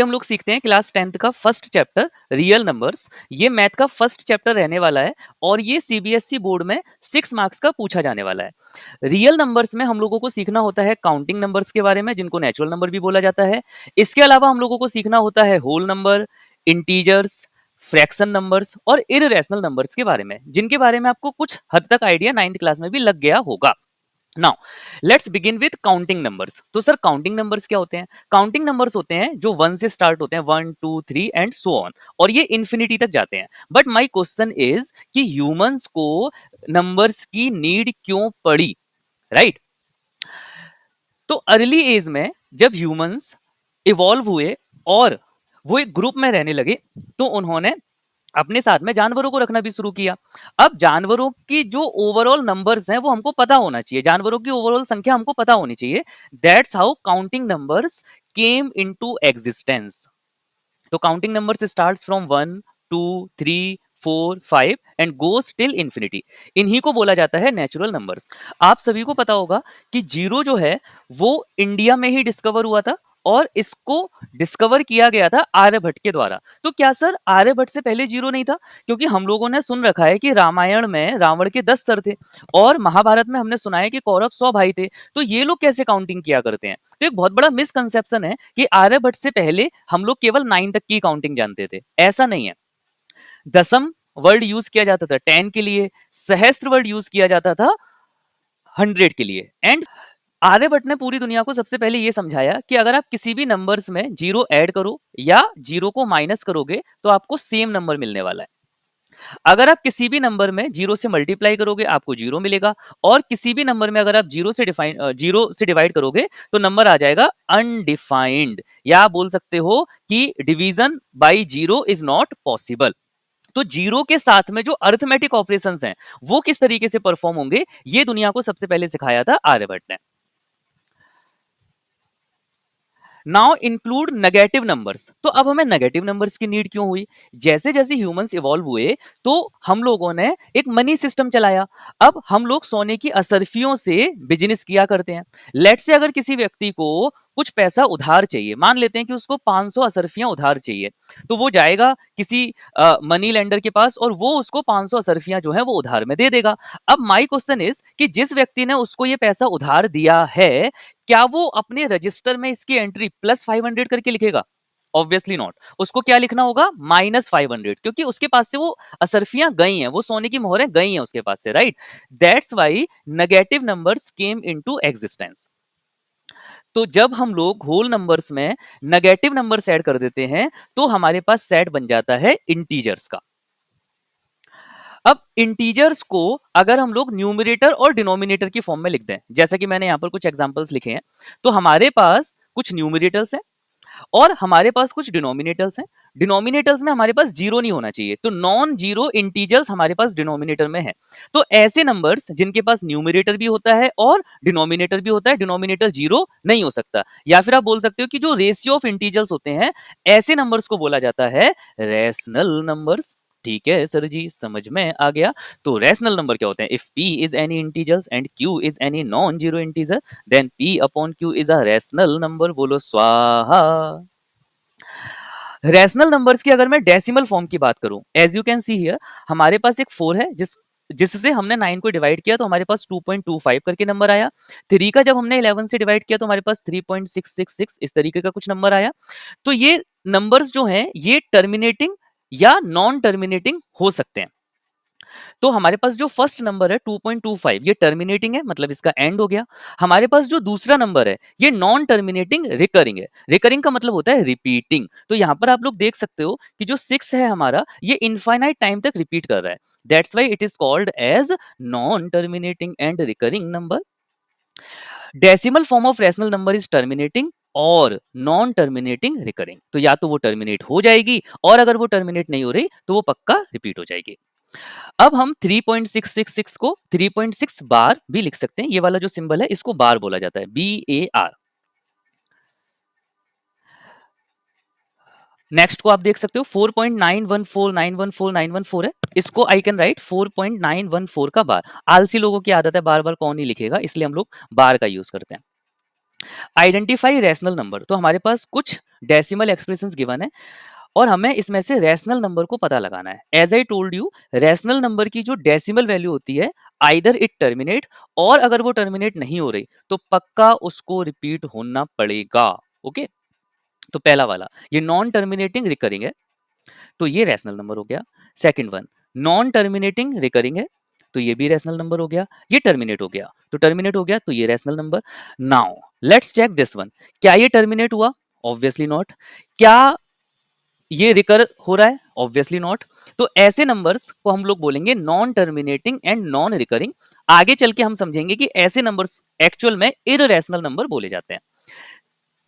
हम लोग सीखते हैं क्लास 10th का फर्स्ट चैप्टर रियल नंबर्स। ये मैथ का फर्स्ट चैप्टर रहने वाला है और ये सीबीएसई बोर्ड में 6 मार्क्स का पूछा जाने वाला है। रियल नंबर्स में हम लोगों को सीखना होता है काउंटिंग नंबर्स के बारे में, जिनको नेचुरल नंबर भी बोला जाता है। इसके अलावा हम लोगों को सीखना होता है whole number, integers, fraction numbers और इररेशनल नंबर्स के बारे में, जिनके बारे में आपको कुछ हद तक आइडिया 9th क्लास में भी लग गया होगा। Now let's begin with counting numbers. तो सर काउंटिंग नंबर्स क्या होते हैं? काउंटिंग नंबर्स होते हैं जो 1 से स्टार्ट होते हैं, 1 2 3 एंड सो ऑन, और ये इंफिनिटी तक जाते हैं। बट माय क्वेश्चन इज कि ह्यूमंस को नंबर्स की नीड क्यों पड़ी, राइट? तो अर्ली एज में जब ह्यूमंस इवॉल्व हुए और वो एक ग्रुप में रहने लगे, तो उन्होंने अपने साथ में जानवरों को रखना भी शुरू किया। अब जानवरों की जो ओवरऑल नंबर्स हैं वो हमको पता होना चाहिए, जानवरों की ओवरऑल संख्या हमको पता होनी चाहिए। That's how counting numbers came into existence. तो counting numbers starts from 1 2 3 4 5 and goes till infinity. इन्हीं को बोला जाता है नेचुरल नंबर्स। आप सभी को पता होगा कि जीरो जो है वो इंडिया में ही डिस्कवर हुआ था और इसको डिस्कवर किया गया था आर्यभट्ट के द्वारा। तो क्या सर आर्यभट्ट से पहले जीरो नहीं था? क्योंकि हम लोगों ने सुन रखा है कि रामायण में रावण के 10 सर थे और महाभारत में हमने सुना है कि कौरव 100 भाई थे। तो ये लोग कैसे काउंटिंग किया करते हैं? तो एक बहुत बड़ा मिसकंसेप्शन है कि आर्यभट्ट से पहले हम लोग केवल 9 तक की काउंटिंग जानते थे। ऐसा नहीं है। दशम वर्ड यूज किया जाता था 10 के लिए, सहस्त्र वर्ड यूज किया जाता था 100 के लिए। एंड आर्यभट्ट ने पूरी दुनिया को सबसे पहले यह समझाया कि अगर आप किसी भी नंबर्स में जीरो ऐड करो या जीरो को माइनस करोगे तो आपको सेम नंबर मिलने वाला है। अगर आप किसी भी नंबर में जीरो से मल्टीप्लाई करोगे आपको जीरो मिलेगा, और किसी भी नंबर में अगर आप जीरो से डिवाइड करोगे तो नंबर आ जाएगा अनडिफाइंड, या आप बोल सकते हो कि division by zero is not possible. तो जीरो के साथ में जो अरिथमेटिक ऑपरेशंस हैं वो किस तरीके से परफॉर्म होंगे, ये दुनिया को सबसे पहले सिखाया था आर्यभट्ट ने। Now include negative numbers. तो अब हमें नेगेटिव नंबर्स की नीड क्यों हुई? जैसे जैसे ह्यूमंस इवॉल्व हुए तो हम लोगों ने एक मनी सिस्टम चलाया। अब हम लोग सोने की असरफियों से बिजनेस किया करते हैं। लेट से अगर किसी व्यक्ति को कुछ पैसा उधार चाहिए, मान लेते हैं कि उसको 500 असरफियां उधार चाहिए, तो वो जाएगा किसी मनी लेंडर के पास और वो उसको 500 असरफियां जो है वो उधार में दे देगा। अब माई क्वेश्चन इज कि जिस व्यक्ति ने उसको ये पैसा उधार दिया है, क्या वो अपने रजिस्टर में इसकी एंट्री +500 करके लिखेगा? Obviously not. उसको क्या लिखना होगा? -500, क्योंकि उसके पास से वो असरफियां गई हैं, वो सोने की मोहरें गई हैं उसके पास से, right? That's why negative numbers came into existence. तो जब हम लोग होल नंबर्स में नेगेटिव नंबर्स ऐड कर देते हैं तो हमारे पास सेट बन जाता है इंटीजर्स का। अब इंटीजर्स को अगर हम लोग न्यूमरेटर और डिनोमिनेटर की फॉर्म में लिख दें, जैसा कि मैंने यहां पर कुछ एग्जांपल्स लिखे हैं, तो हमारे पास कुछ न्यूमरेटर्स हैं और हमारे पास कुछ डिनोमिनेटर्स हैं। डिनोमिनेटर्स में हमारे पास जीरो नहीं होना चाहिए, तो नॉन जीरो इंटीजर्स हमारे पास डिनोमिनेटर में है। तो ऐसे नंबर्स जिनके पास न्यूमरेटर भी होता है और डिनोमिनेटर भी होता है, डिनोमिनेटर जीरो नहीं हो सकता। या फिर आप बोल सकते हो कि जो रेशियो ऑफ इंटीजर्स होते हैं, ऐसे नंबर्स को बोला जाता है रैशनल नंबर्स। ठीक है सर जी, समझ में आ गया। तो रैशनल नंबर क्या होते हैं? If p is any integers and q is any non zero integer, then p upon q is a rational number. बोलो स्वाहा। रैशनल नंबर्स की अगर मैं डेसिमल फॉर्म की बात करूं, as you can see here, हमारे पास एक 4 है जिससे हमने 9 को डिवाइड किया तो हमारे पास 2.25 करके नंबर आया। 3 का जब हमने 11 से डिवाइड किया तो हमारे पास 3.666 इस तरीके का कुछ नंबर आया। तो ये नंबर्स जो हैं ये टर्मिनेटिंग या नॉन टर्मिनेटिंग हो सकते हैं। तो हमारे पास जो फर्स्ट नंबर है 2.25, ये टर्मिनेटिंग है, मतलब इसका एंड हो गया। हमारे पास जो दूसरा नंबर है ये नॉन टर्मिनेटिंग रिकरिंग है। रिकरिंग का मतलब होता है रिपीटिंग। तो यहां पर आप लोग देख सकते हो कि जो 6 है हमारा, ये इनफाइनाइट टाइम तक रिपीट कर रहा है। That's why it is called as non terminating and recurring number. Decimal form of rational number is terminating और नॉन टर्मिनेटिंग रिकरिंग। तो या तो वो टर्मिनेट हो जाएगी, और अगर वो टर्मिनेट नहीं हो रही तो वो पक्का रिपीट हो जाएगी। अब हम 3.666 को 3.6 बार भी लिख सकते हैं। ये वाला जो सिंबल है इसको बार बोला जाता है, BAR। नेक्स्ट को आप देख सकते हो 4.914914914914 है, इसको आई कैन राइट 4.914 का बार। आलसी लोगों की आदत है बार बार कौन ही लिखेगा, इसलिए हम लोग बार का यूज करते हैं। आइडेंटिफाई रैशनल नंबर, तो हमारे पास कुछ डेसिमल एक्सप्रेशंस गिवन है और हमें इसमें से रैशनल नंबर को पता लगाना है। As I told you, rational number की जो डेसिमल वैल्यू होती है, आइदर इट टर्मिनेट, और अगर वो टर्मिनेट नहीं हो रही तो पक्का उसको रिपीट होना पड़ेगा। ओके, तो पहला वाला ये नॉन टर्मिनेटिंग रिकरिंग है, तो ये रैशनल नंबर हो गया। Second one non terminating recurring है, तो ये भी रैशनल नंबर हो गया। ये टर्मिनेट हो गया, तो टर्मिनेट हो गया, तो ये rational number. Now let's check this one, क्या ये टर्मिनेट हुआ? Obviously not. क्या ये रिकर हो रहा है? Obviously not. तो ऐसे नंबर्स को हम लोग बोलेंगे non terminating and non recurring. आगे चल के हम समझेंगे कि ऐसे नंबर्स एक्चुअल में इररेशनल नंबर बोले जाते हैं।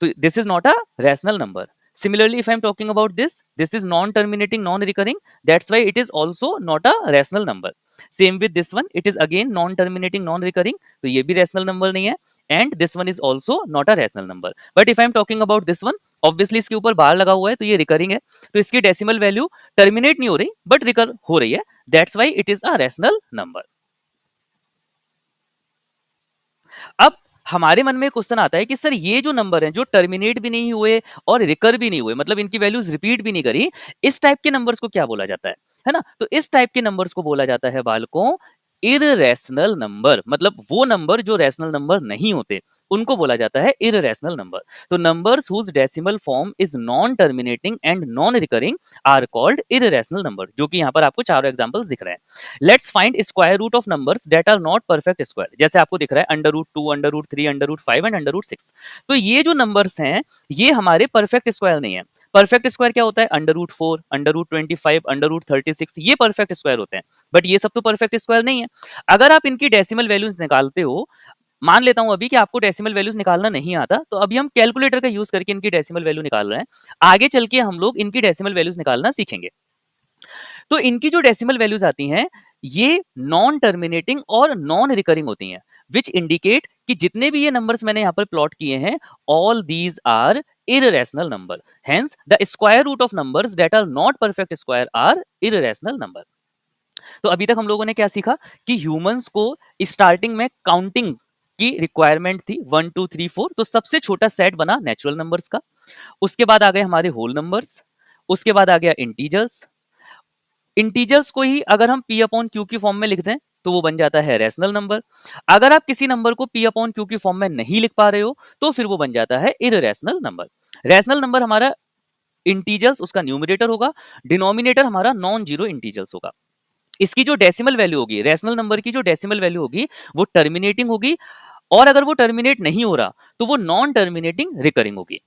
So this is not a rational number. Similarly, if I am talking about this is non-terminating, non-recurring. That's why it is also not a rational number. Same with this one, it is again non-terminating, non-recurring. तो ये भी rational number नहीं है. And this one is also not a rational number. But if I am talking about this one, obviously इसके ऊपर बार लगा हुआ है तो ये recurring है. तो इसकी decimal value terminate नहीं हो रही, but recur हो रही है. That's why it is a rational number. अब हमारे मन में क्वेश्चन आता है कि सर ये जो नंबर हैं जो टर्मिनेट भी नहीं हुए और रिकर भी नहीं हुए, मतलब इनकी वैल्यूज रिपीट भी नहीं करी, इस टाइप के नंबर्स को क्या बोला जाता है ना? तो इस टाइप के नंबर्स को बोला जाता है बालकों इररेशनल नंबर। मतलब वो नंबर जो रैशनल नंबर नहीं होते उनको बोला जाता है इररेशनल नंबर। तो numbers whose decimal form is non terminating and non recurring are called irrational number, जो कि यहाँ पर आपको चारों एग्जांपल्स दिख रहे हैं। Let's find square root of numbers that are not perfect square. जैसे आपको दिख रहा है under root 2, under root 3, under root 5 and under root 6। तो ये जो नंबर्स हैं ये हमारे परफेक्ट स्क्वायर नहीं है। परफेक्ट स्क्वायर क्या होता है? Under root 4, under root 25, under root 36, ये परफेक्ट स्क्वायर होते हैं। बट ये सब तो परफेक्ट स्क्वायर नहीं है। अगर आप इनकी डेसिमल वैल्यूज निकालते हो, मान लेता हूं अभी कि आपको डेसिमल वैल्यूज निकालना नहीं आता, तो अभी हम कैलकुलेटर का यूज करके इनकी डेसिमल वैल्यू निकाल रहे हैं। आगे चल के हम लोग इनकी डेसिमल वैल्यूज निकालना सीखेंगे। तो इनकी जो डेसिमल वैल्यूज आती हैं ये नॉन टर्मिनेटिंग और नॉन रिकरिंग होती हैं, विच इंडिकेट कि जितने भी ये नंबर्स मैंने यहाँ पर प्लॉट किए हैं all these are irrational number. Hence the square root of numbers that are not perfect square are irrational number. तो अभी तक हम लोगों ने क्या सीखा कि ह्यूमंस को स्टार्टिंग में काउंटिंग की रिक्वायरमेंट थी 1 2 3 4। तो सबसे छोटा सेट बना नेचुरल नंबर्स का, उसके बाद आ गए हमारे होल नंबर्स, उसके बाद आ गया इंटीजर्स। इंटीजर्स को ही अगर हम p अपॉन क्यू की फॉर्म में लिख दें तो वो बन जाता है रैशनल नंबर। अगर आप किसी नंबर को p अपॉन क्यू की फॉर्म में नहीं लिख पा रहे हो तो फिर वो बन जाता है इररेशनल नंबर। रैशनल नंबर हमारा इंटीजर्स उसका न्यूमरेटर होगा, डिनोमिनेटर हमारा नॉन जीरो इंटीजर्स होगा। इसकी जो डेसिमल वैल्यू होगी, रैशनल नंबर की जो डेसिमल वैल्यू होगी वो टर्मिनेटिंग होगी, और अगर वो टर्मिनेट नहीं हो रहा तो वो नॉन टर्मिनेटिंग रिकरिंग होगी।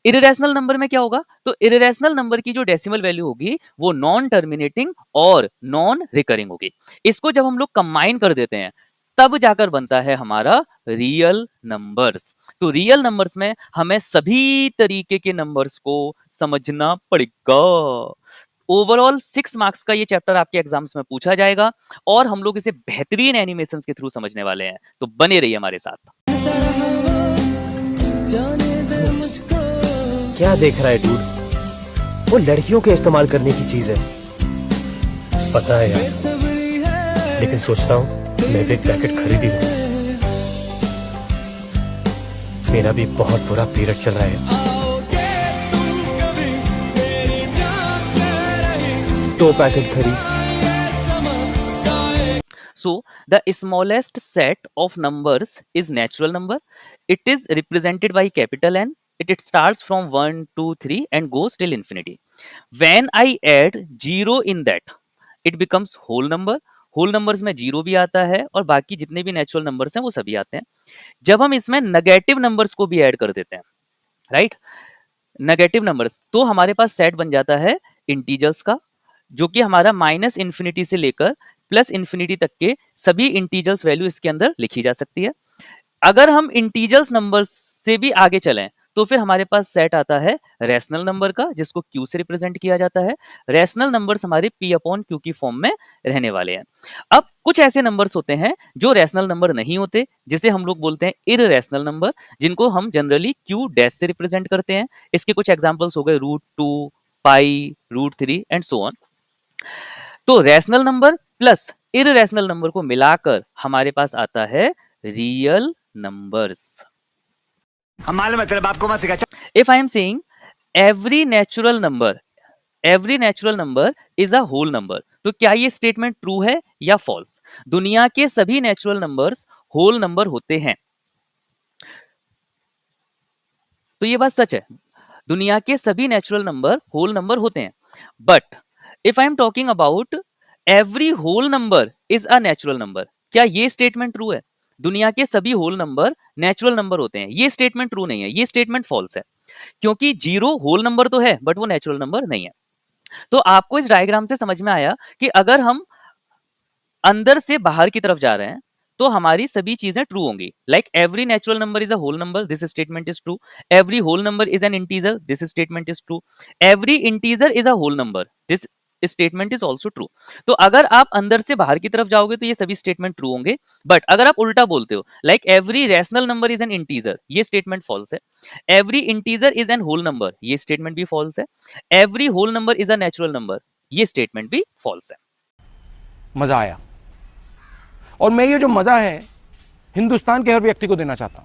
इररेशनल नंबर में क्या होगा? तो इररेशनल नंबर की जो डेसिमल वैल्यू होगी वो नॉन टर्मिनेटिंग और नॉन रिकरिंग होगी। इसको जब हम लोग कंबाइन कर देते हैं तब जाकर बनता है हमारा रियल नंबर्स। तो रियल नंबर्स में हमें सभी तरीके के नंबर्स को समझना पड़ेगा। ओवरऑल 6 मार्क्स का ये चैप्टर आपके एग्जाम्स में पूछा जाएगा और हम लोग इसे बेहतरीन एनिमेशंस के थ्रू समझने वाले हैं, तो बने रहिए हमारे साथ। क्या देख रहा है डूड? वो लड़कियों के इस्तेमाल करने की चीज है, पता है यार, लेकिन सोचता हूँ मैं भी एक पैकेट खरीद ही लूं। मेरा भी बहुत बुरा पीरियड चल रहा है। 2 पैकेट खरीद। So the smallest set of numbers is natural number. It is represented by capital N. It starts from 1 2 3 and goes till infinity. When I add zero in that, it becomes whole number. Whole numbers में zero भी आता है और बाकी जितने भी natural numbers हैं वो सभी आते हैं। जब हम इसमें नेगेटिव नंबर्स को भी ऐड कर देते हैं, राइट, नेगेटिव नंबर्स, तो हमारे पास सेट बन जाता है इंटीजर्स का, जो कि हमारा माइनस इंफिनिटी से लेकर प्लस इंफिनिटी तक के सभी इंटीजर्स वैल्यू इसके अंदर लिखी जा सकती है। अगर हम इंटीजर्स नंबर्स से भी आगे चलें तो फिर हमारे पास सेट आता है रैशनल नंबर का, जिसको क्यू से रिप्रेजेंट किया जाता है। रैशनल नंबर्स हमारे पी अपॉन क्यू की फॉर्म में रहने वाले हैं। अब कुछ ऐसे नंबर्स होते हैं जो रैशनल नंबर नहीं होते, जिसे हम लोग बोलते हैं इररेशनल नंबर, जिनको हम जनरली क्यू डैश से रिप्रेजेंट करते हैं। इसके कुछ एग्जांपल्स हो गए √2, पाई, √3 एंड सो ऑन। तो rational number plus irrational number को मिलाकर हमारे पास आता है रियल नंबर्स। हम मालूम है तेरे बाप को मत सिखा। If I am saying every natural number is a whole number, तो क्या ये स्टेटमेंट ट्रू है या फॉल्स? दुनिया के सभी नेचुरल नंबर्स होल नंबर होते हैं, तो ये बात सच है। दुनिया के सभी नेचुरल नंबर होल नंबर होते हैं, but if I am talking about every whole number is a natural number, क्या ये स्टेटमेंट ट्रू है? दुनिया के सभी होल नंबर नेचुरल नंबर होते हैं, ये स्टेटमेंट ट्रू नहीं है, ये स्टेटमेंट फॉल्स है, क्योंकि जीरो होल नंबर तो है बट वो नेचुरल नंबर नहीं है। तो आपको इस डायग्राम से समझ में आया कि अगर हम अंदर से बाहर की तरफ जा रहे हैं तो हमारी सभी चीजें ट्रू होंगी। Like every natural number is a whole number, this statement is true. Every whole number is an integer, this statement is true. Every integer is a whole number, this statement is also true. तो अगर आप अंदर से बाहर की तरफ जाओगे तो ये सभी स्टेटमेंट ट्रू होंगे, बट अगर आप उल्टा बोलते हो like every rational number is an integer, ये स्टेटमेंट फॉल्स है। Every integer is an whole number, ये स्टेटमेंट भी फॉल्स है। Every whole number is a natural number, ये स्टेटमेंट भी फॉल्स है। मजा आया, और मैं ये जो मजा है हिंदुस्तान के हर व्यक्ति को देना चाहता हूं।